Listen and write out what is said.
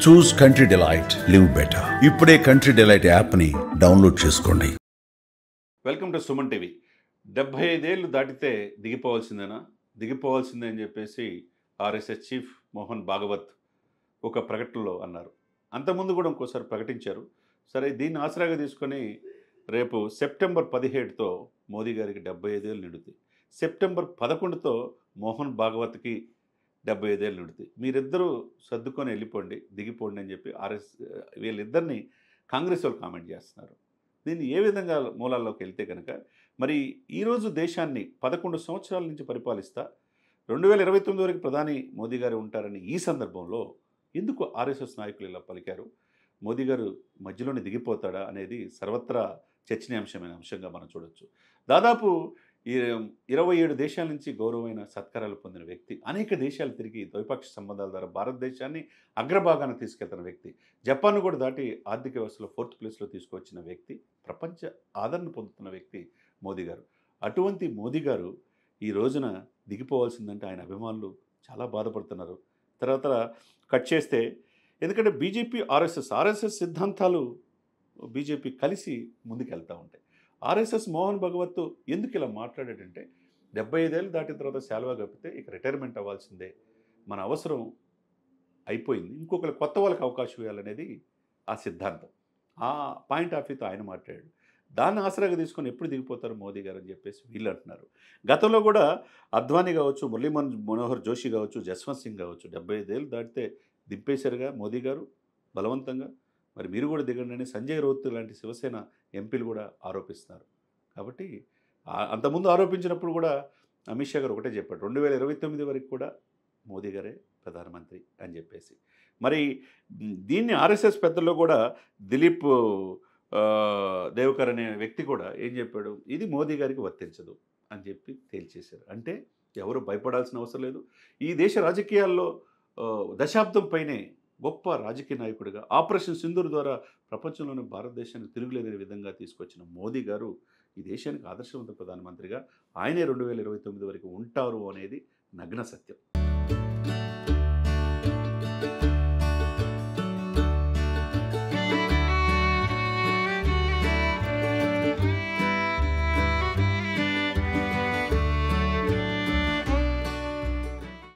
చూస్ country delight, live better. ఇప్పుడే country delight యాప్ని download చేసుకోండి. Welcome to Suman TV. 75 ఏళ్ళు దాటితే దిగిపోవాల్సిందేనా? దిగిపోవాల్సిందే అని చెప్పేసి ఆర్ఎస్ఎస్ చీఫ్ మోహన్ భాగవత్ ఒక ప్రకటనలో అన్నారు. అంతకుముందు కూడా ఇంకోసారి ప్రకటించారు. సరే, దీన్ని ఆసరాగా తీసుకొని రేపు సెప్టెంబర్ 17తో మోదీ గారికి 75 ఏళ్ళు నిండుతాయి. సెప్టెంబర్ 11తో మోహన్ భాగవత్కి 75 ఏళ్ళు నిండుతాయి. మీరిద్దరూ సర్దుకొని వెళ్ళిపోండి, దిగిపోండి అని చెప్పి వీళ్ళిద్దరిని కాంగ్రెస్ వాళ్ళు కామెంట్ చేస్తున్నారు. దీన్ని ఏ విధంగా మూలాల్లోకి వెళ్తే కనుక, మరి ఈరోజు దేశాన్ని 11 సంవత్సరాల నుంచి పరిపాలిస్తా 2029 వరకు ప్రధాని మోదీ గారు ఉంటారని ఈ సందర్భంలో ఎందుకు ఆర్ఎస్ఎస్ నాయకులు ఇలా పలికారు? మోదీ గారు మధ్యలోనే దిగిపోతాడా అనేది సర్వత్రా చర్చనీయాంశమైన అంశంగా మనం చూడొచ్చు. దాదాపు 27 దేశాల నుంచి గౌరవమైన సత్కారాలు పొందిన వ్యక్తి, అనేక దేశాలు తిరిగి ద్వైపాక్షిక సంబంధాల ద్వారా భారతదేశాన్ని అగ్రభాగాన్ని తీసుకెళ్తున్న వ్యక్తి, జపాన్ కూడా దాటి ఆర్థిక వ్యవస్థలో 4th ప్లేస్లో తీసుకొచ్చిన వ్యక్తి, ప్రపంచ ఆదరణ పొందుతున్న వ్యక్తి మోదీ గారు. అటువంటి మోదీ గారు ఈ రోజున దిగిపోవాల్సిందంటే ఆయన అభిమానులు చాలా బాధపడుతున్నారు. తర్వాత కట్ చేస్తే, ఎందుకంటే బీజేపీ ఆర్ఎస్ఎస్ సిద్ధాంతాలు బీజేపీ కలిసి ముందుకెళ్తూ ఉంటాయి. ఆర్ఎస్ఎస్ మోహన్ భగవత్ ఎందుకు ఇలా మాట్లాడాడంటే, 75 ఏళ్ళు దాటిన తర్వాత శాలువా కప్పితే ఇక రిటైర్మెంట్ అవ్వాల్సిందే, మన అవసరం అయిపోయింది, ఇంకొకరు కొత్త వాళ్ళకి అవకాశం ఇవ్వాలనేది ఆ సిద్ధాంతం. ఆ పాయింట్ ఆఫ్ వ్యూతో ఆయన మాట్లాడాడు. దాన్ని ఆసరాగా తీసుకొని ఎప్పుడు దిగిపోతారు మోదీ గారు అని చెప్పేసి వీళ్ళు అంటున్నారు. గతంలో కూడా అద్వానీ కావచ్చు, మురళీ మనోహర్ జోషి కావచ్చు, జస్వంత్ సింగ్ కావచ్చు, 75 ఏళ్ళు దాటితే దింపేశారుగా మోదీ గారు బలవంతంగా. మరి మీరు కూడా దిగండి అని సంజయ్ రౌత్ లాంటి శివసేన ఎంపీలు కూడా ఆరోపిస్తున్నారు. కాబట్టి అంతకుముందు ఆరోపించినప్పుడు కూడా అమిత్ షా గారు ఒకటే చెప్పాడు, 2029 వరకు కూడా మోదీ గారే ప్రధానమంత్రి అని చెప్పేసి. మరి దీన్ని ఆర్ఎస్ఎస్ పెద్దల్లో కూడా దిలీప్ దేవకర్ అనే వ్యక్తి కూడా ఏం చెప్పాడు, ఇది మోదీ గారికి వర్తించదు అని చెప్పి తేల్చేశారు. అంటే ఎవరు భయపడాల్సిన అవసరం లేదు. ఈ దేశ రాజకీయాల్లో దశాబ్దం పైనే గొప్ప రాజకీయ నాయకుడిగా ఆపరేషన్ సింధూర్ ద్వారా ప్రపంచంలోని భారతదేశానికి తిరుగులేని విధంగా తీసుకొచ్చిన మోదీ గారు ఈ దేశానికి ఆదర్శవంత ప్రధానమంత్రిగా ఆయనే 2029 వరకు ఉంటారు అనేది నగ్న సత్యం.